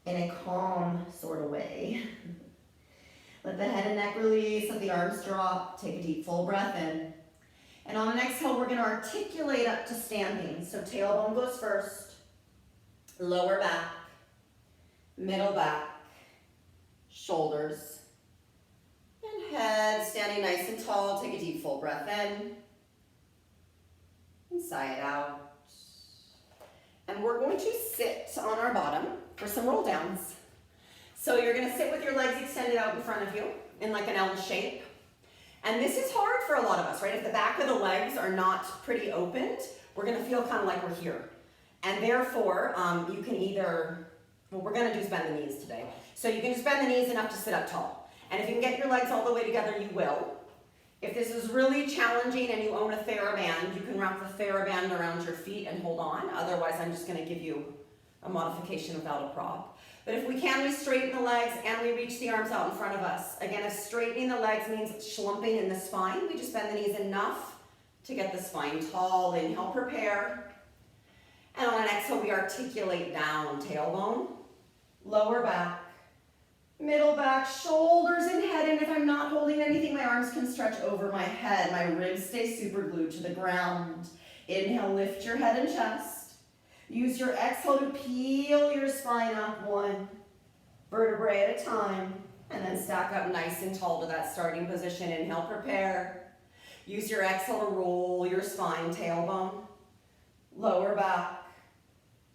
in a calm sort of way. Let the head and neck release, let the arms drop, take a deep full breath in. And on an exhale, we're going to articulate up to standing. So tailbone goes first, lower back, middle back, shoulders, and head standing nice and tall. Take a deep full breath in and sigh it out. And we're going to sit on our bottom for some roll downs. So you're gonna sit with your legs extended out in front of you in like an L shape. And this is hard for a lot of us, right? If the back of the legs are not pretty opened, we're gonna feel kind of like we're here. And therefore, you can either, what we're gonna do is bend the knees today. So you can just bend the knees enough to sit up tall. And if you can get your legs all the way together, you will. If this is really challenging and you own a TheraBand, you can wrap the TheraBand around your feet and hold on. Otherwise, I'm just going to give you a modification without a prop. But if we can, we straighten the legs and we reach the arms out in front of us. Again, if straightening the legs means schlumping in the spine, we just bend the knees enough to get the spine tall. Inhale, prepare. And on an exhale, we articulate down, tailbone, lower back, middle back, shoulders and head. And if I'm not holding anything, my arms can stretch over my head. My ribs stay super glued to the ground. Inhale, lift your head and chest. Use your exhale to peel your spine up one vertebrae at a time. And then stack up nice and tall to that starting position. Inhale, prepare. Use your exhale to roll your spine, tailbone, lower back,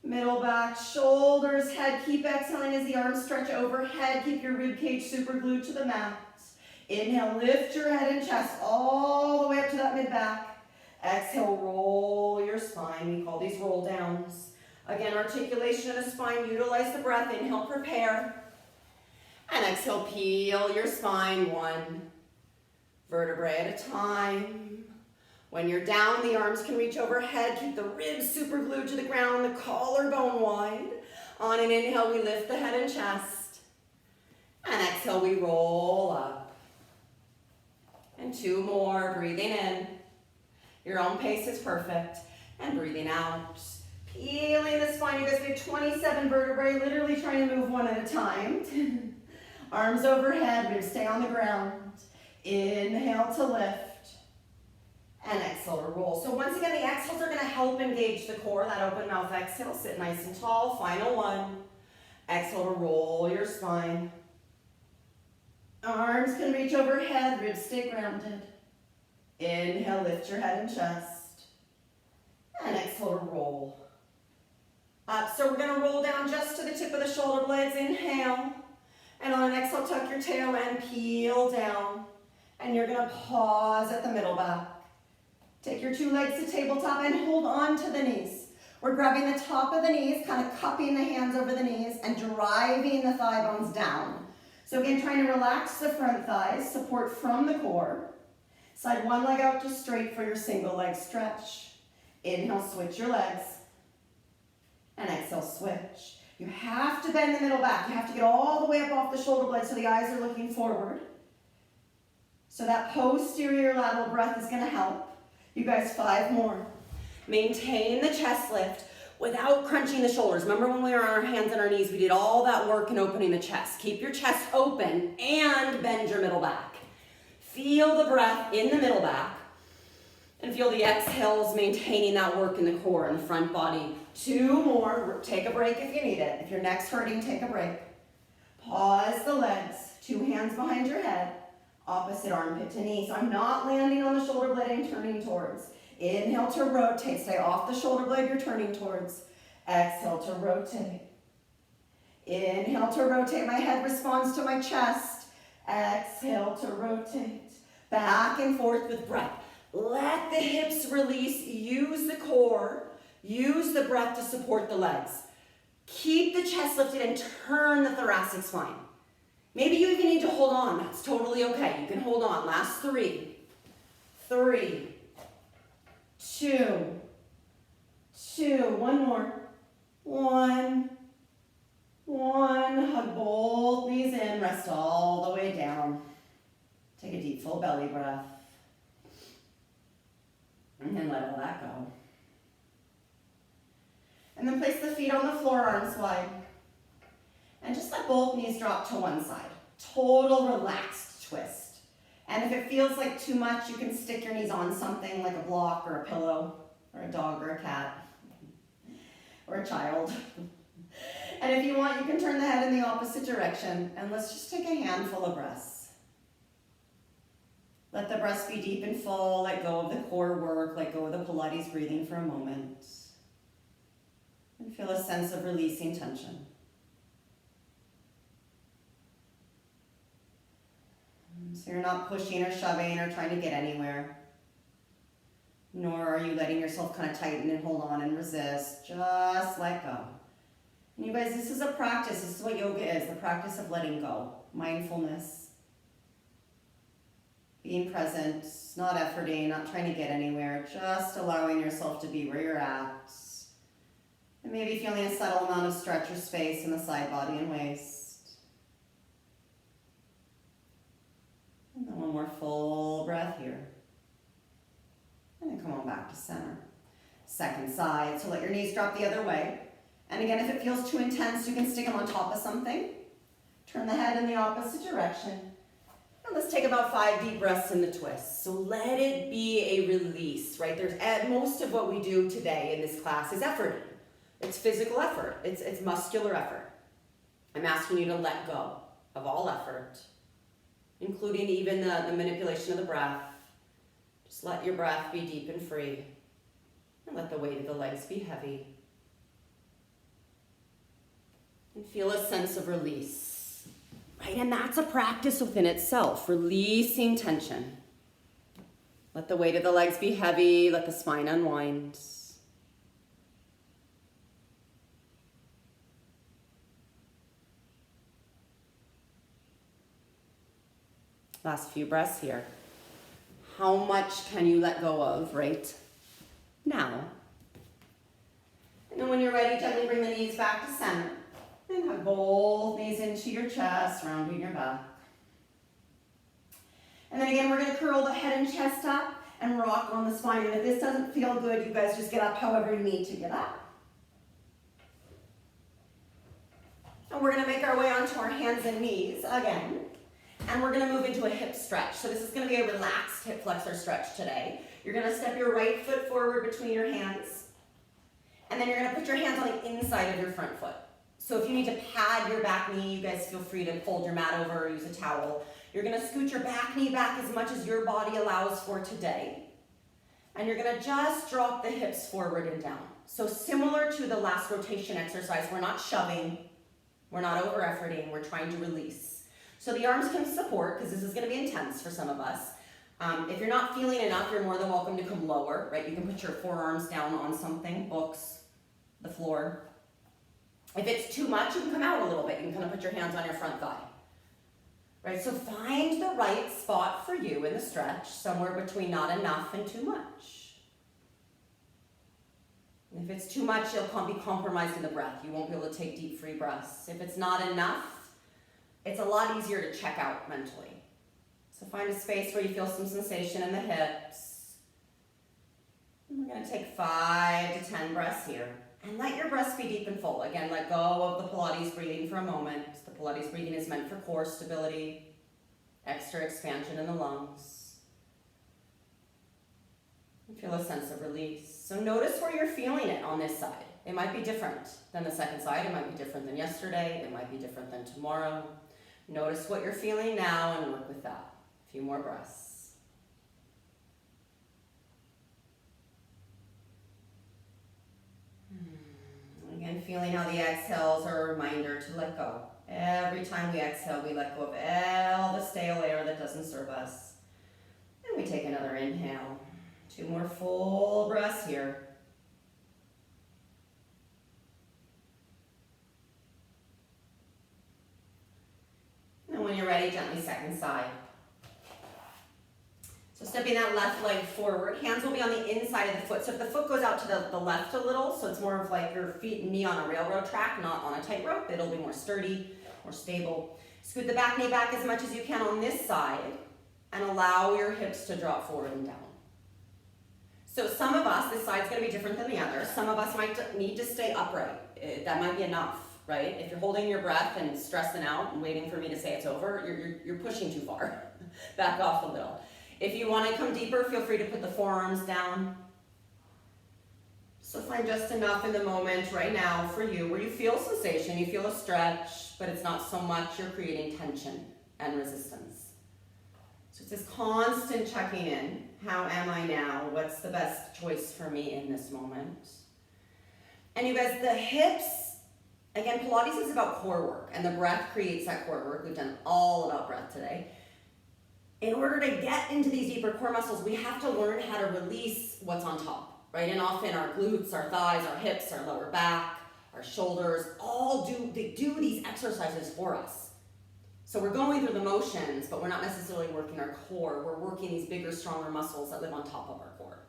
middle back, shoulders, head. Keep exhaling as the arms stretch overhead. Keep your rib cage super glued to the mat. Inhale, lift your head and chest all the way up to that mid back. Exhale, roll your spine. We call these roll downs. Again, articulation of the spine. Utilize the breath. Inhale, prepare. And exhale, peel your spine one vertebrae at a time. When you're down, the arms can reach overhead. Keep the ribs super glued to the ground, the collarbone wide. On an inhale, we lift the head and chest. And exhale, we roll up. And two more, breathing in. Your own pace is perfect. And breathing out. Peeling the spine. You guys get 27 vertebrae, literally trying to move one at a time. Arms overhead, ribs stay on the ground. Inhale to lift. And exhale to roll. So once again, the exhales are going to help engage the core. That open mouth exhale, sit nice and tall. Final one. Exhale to roll your spine. Arms can reach overhead, ribs stay grounded. Inhale, lift your head and chest. And exhale to roll. Up. So we're going to roll down just to the tip of the shoulder blades. Inhale. And on an exhale, tuck your tail and peel down. And you're going to pause at the middle back. Take your two legs to tabletop and hold on to the knees. We're grabbing the top of the knees, kind of cupping the hands over the knees and driving the thigh bones down. So again, trying to relax the front thighs, support from the core. Slide one leg out to straight for your single leg stretch. Inhale, switch your legs. And exhale, switch. You have to bend the middle back. You have to get all the way up off the shoulder blades so the eyes are looking forward. So that posterior lateral breath is going to help. You guys, 5 more. Maintain the chest lift without crunching the shoulders. Remember when we were on our hands and our knees, we did all that work in opening the chest. Keep your chest open and bend your middle back. Feel the breath in the middle back and feel the exhales maintaining that work in the core and the front body. 2 more. Take a break if you need it. If your neck's hurting, take a break. Pause the legs. 2 hands behind your head. Opposite armpit to knee. So I'm not landing on the shoulder blade and turning towards. Inhale to rotate. Stay off the shoulder blade you're turning towards. Exhale to rotate. Inhale to rotate. My head responds to my chest. Exhale to rotate. Back and forth with breath. Let the hips release. Use the core. Use the breath to support the legs. Keep the chest lifted and turn the thoracic spine. Maybe you even need to hold on. That's totally okay. You can hold on. Last 3. 3. 2. 2. 1 more. 1. 1. Hug both knees in. Rest all the way down. Take a deep, full belly breath. And then let all that go. And then place the feet on the floor, arms wide. And just let both knees drop to one side. Total relaxed twist. And if it feels like too much, you can stick your knees on something like a block or a pillow or a dog or a cat or a child. And if you want, you can turn the head in the opposite direction. And let's just take a handful of breaths. Let the breaths be deep and full. Let go of the core work. Let go of the Pilates breathing for a moment. And feel a sense of releasing tension. So you're not pushing or shoving or trying to get anywhere. Nor are you letting yourself kind of tighten and hold on and resist. Just let go. And you guys, this is a practice. This is what yoga is, the practice of letting go. Mindfulness. Being present, not efforting, not trying to get anywhere, just allowing yourself to be where you're at. And maybe feeling a subtle amount of stretch or space in the side body and waist. And then one more full breath here. And then come on back to center. Second side, so let your knees drop the other way. And again, if it feels too intense, you can stick them on top of something. Turn the head in the opposite direction. And let's take about 5 deep breaths in the twist. So let it be a release, right? Most of what we do today in this class is effort. It's physical effort. It's muscular effort. I'm asking you to let go of all effort, including even the manipulation of the breath. Just let your breath be deep and free. And let the weight of the legs be heavy. And feel a sense of release, right? And that's a practice within itself, releasing tension. Let the weight of the legs be heavy, let the spine unwind. Last few breaths here. How much can you let go of right now? And then when you're ready, gently bring the knees back to center. And hug both knees into your chest, rounding your back. And then again, we're going to curl the head and chest up and rock on the spine. And if this doesn't feel good, you guys just get up however you need to get up. And we're going to make our way onto our hands and knees again. And we're going to move into a hip stretch. So this is going to be a relaxed hip flexor stretch today. You're going to step your right foot forward between your hands. And then you're going to put your hands on the inside of your front foot. So if you need to pad your back knee, you guys feel free to fold your mat over or use a towel. You're going to scoot your back knee back as much as your body allows for today. And you're going to just drop the hips forward and down. So similar to the last rotation exercise, we're not shoving, we're not over-efforting, we're trying to release. So the arms can support, because this is going to be intense for some of us. If you're not feeling enough, you're more than welcome to come lower, right? You can put your forearms down on something, books, the floor. If it's too much, you can come out a little bit. You can kind of put your hands on your front thigh. Right, so find the right spot for you in the stretch, somewhere between not enough and too much. If it's too much, you'll be compromising the breath. You won't be able to take deep, free breaths. If it's not enough, it's a lot easier to check out mentally. So find a space where you feel some sensation in the hips. And we're going to take 5 to 10 breaths here. And let your breaths be deep and full. Again, let go of the Pilates breathing for a moment. The Pilates breathing is meant for core stability, extra expansion in the lungs. And feel a sense of release. So notice where you're feeling it on this side. It might be different than the second side. It might be different than yesterday. It might be different than tomorrow. Notice what you're feeling now and work with that. A few more breaths. Again, feeling how the exhales are a reminder to let go. Every time we exhale, we let go of all the stale air that doesn't serve us. And we take another inhale. 2 more full breaths here. And when you're ready, gently second side. So stepping that left leg forward, hands will be on the inside of the foot. So if the foot goes out to the left a little, so it's more of like your feet and knee on a railroad track, not on a tightrope, it'll be more sturdy, more stable. Scoot the back knee back as much as you can on this side and allow your hips to drop forward and down. So some of us, this side's gonna be different than the other. Some of us might need to stay upright. That might be enough, right? If you're holding your breath and stressing out and waiting for me to say it's over, you're pushing too far. Back off a little. If you want to come deeper, feel free to put the forearms down. So find just enough in the moment right now for you where you feel sensation, you feel a stretch, but it's not so much you're creating tension and resistance. So it's this constant checking in. How am I now? What's the best choice for me in this moment? And you guys, the hips, again, Pilates is about core work, and the breath creates that core work. We've done all about breath today. In order to get into these deeper core muscles, we have to learn how to release what's on top, right? And often our glutes, our thighs, our hips, our lower back, our shoulders, they do these exercises for us. So we're going through the motions, but we're not necessarily working our core. We're working these bigger, stronger muscles that live on top of our core.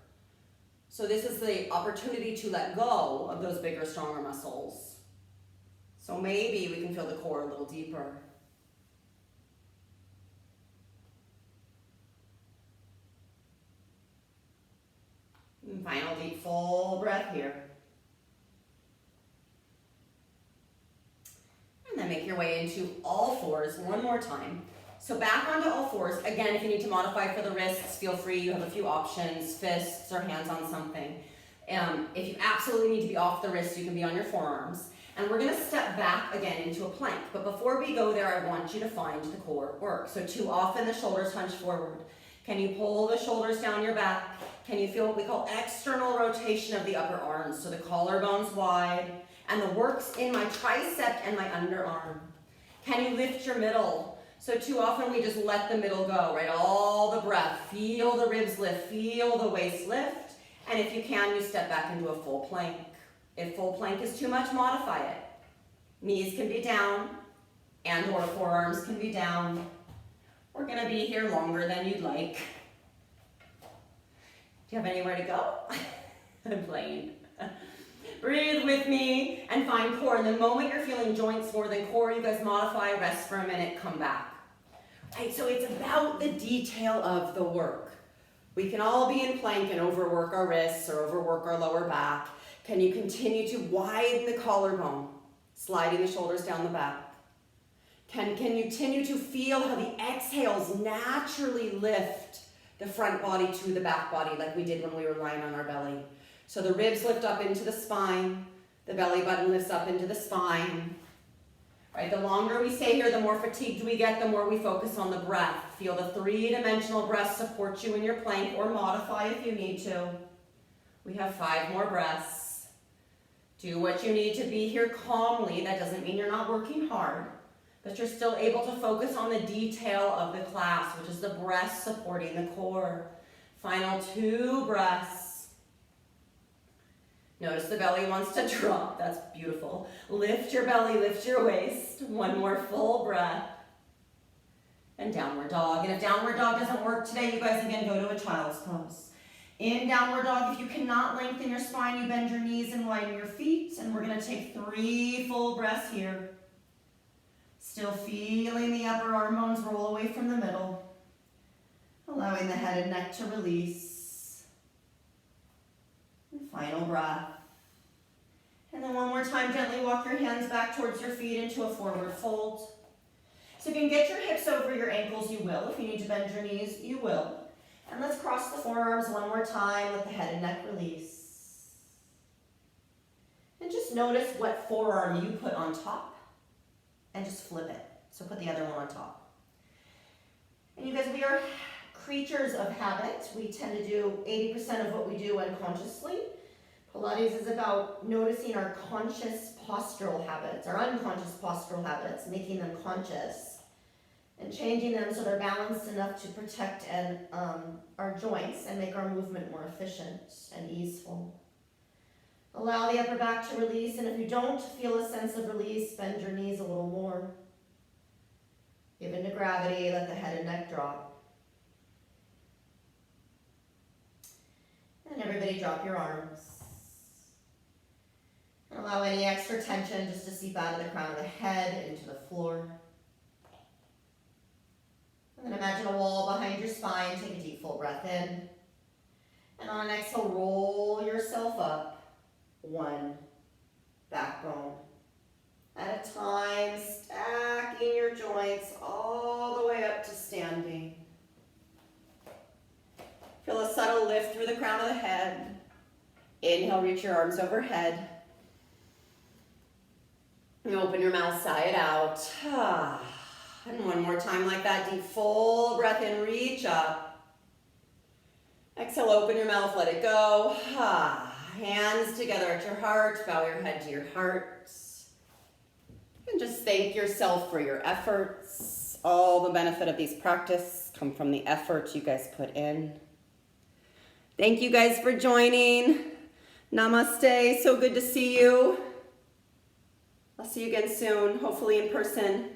So this is the opportunity to let go of those bigger, stronger muscles. So maybe we can feel the core a little deeper. And final deep, full breath here. And then make your way into all fours one more time. So back onto all fours. Again, if you need to modify for the wrists, feel free. You have a few options, fists or hands on something. If you absolutely need to be off the wrists, you can be on your forearms. And we're gonna step back again into a plank. But before we go there, I want you to find the core work. So too often the shoulders hunch forward. Can you pull the shoulders down your back? Can you feel what we call external rotation of the upper arms? So the collarbone's wide, and the work's in my tricep and my underarm. Can you lift your middle? So too often we just let the middle go, right? All the breath. Feel the ribs lift, feel the waist lift. And if you can, you step back into a full plank. If full plank is too much, modify it. Knees can be down, and or forearms can be down. We're gonna be here longer than you'd like. Do you have anywhere to go? I'm playing. Breathe with me and find core. And the moment you're feeling joints more than core, you guys modify, rest for a minute, come back. Right, so it's about the detail of the work. We can all be in plank and overwork our wrists or overwork our lower back. Can you continue to widen the collarbone, sliding the shoulders down the back? Can you continue to feel how the exhales naturally lift the front body to the back body like we did when we were lying on our belly? So the ribs lift up into the spine, the belly button lifts up into the spine. Right, the longer we stay here, the more fatigued we get, the more we focus on the breath. Feel the three-dimensional breath support you in your plank, or modify if you need to. We have 5 more breaths. Do what you need to be here calmly. That doesn't mean you're not working hard, but you're still able to focus on the detail of the class, which is the breath supporting the core. Final 2 breaths. Notice the belly wants to drop. That's beautiful. Lift your belly, lift your waist. 1 more full breath. And downward dog. And if downward dog doesn't work today, you guys again go to a child's pose. In downward dog, if you cannot lengthen your spine, you bend your knees and widen your feet. And we're going to take 3 full breaths here. Still feeling the upper arm bones roll away from the middle. Allowing the head and neck to release. And final breath. And then one more time, gently walk your hands back towards your feet into a forward fold. So if you can get your hips over your ankles, you will. If you need to bend your knees, you will. And let's cross the forearms one more time. Let the head and neck release. And just notice what forearm you put on top. And just flip it. So put the other one on top. And you guys, we are creatures of habit. We tend to do 80% of what we do unconsciously. Pilates is about noticing our conscious postural habits, our unconscious postural habits, making them conscious, and changing them so they're balanced enough to protect our joints and make our movement more efficient and easeful. Allow the upper back to release, and if you don't feel a sense of release, bend your knees a little more. Give into gravity, let the head and neck drop. And everybody drop your arms. And allow any extra tension just to seep out of the crown of the head into the floor. And then imagine a wall behind your spine. Take a deep full breath in. And on an exhale, roll yourself up 1 backbone at a time, stacking your joints all the way up to standing. Feel a subtle lift through the crown of the head. Inhale, reach your arms overhead. And open your mouth, sigh it out. And one more time like that, deep full breath in, reach up. Exhale, open your mouth, let it go. Hands together at your heart, bow your head to your heart. And just thank yourself for your efforts. All the benefit of these practices come from the effort you guys put in. Thank you guys for joining. Namaste, so good to see you. I'll see you again soon, hopefully in person.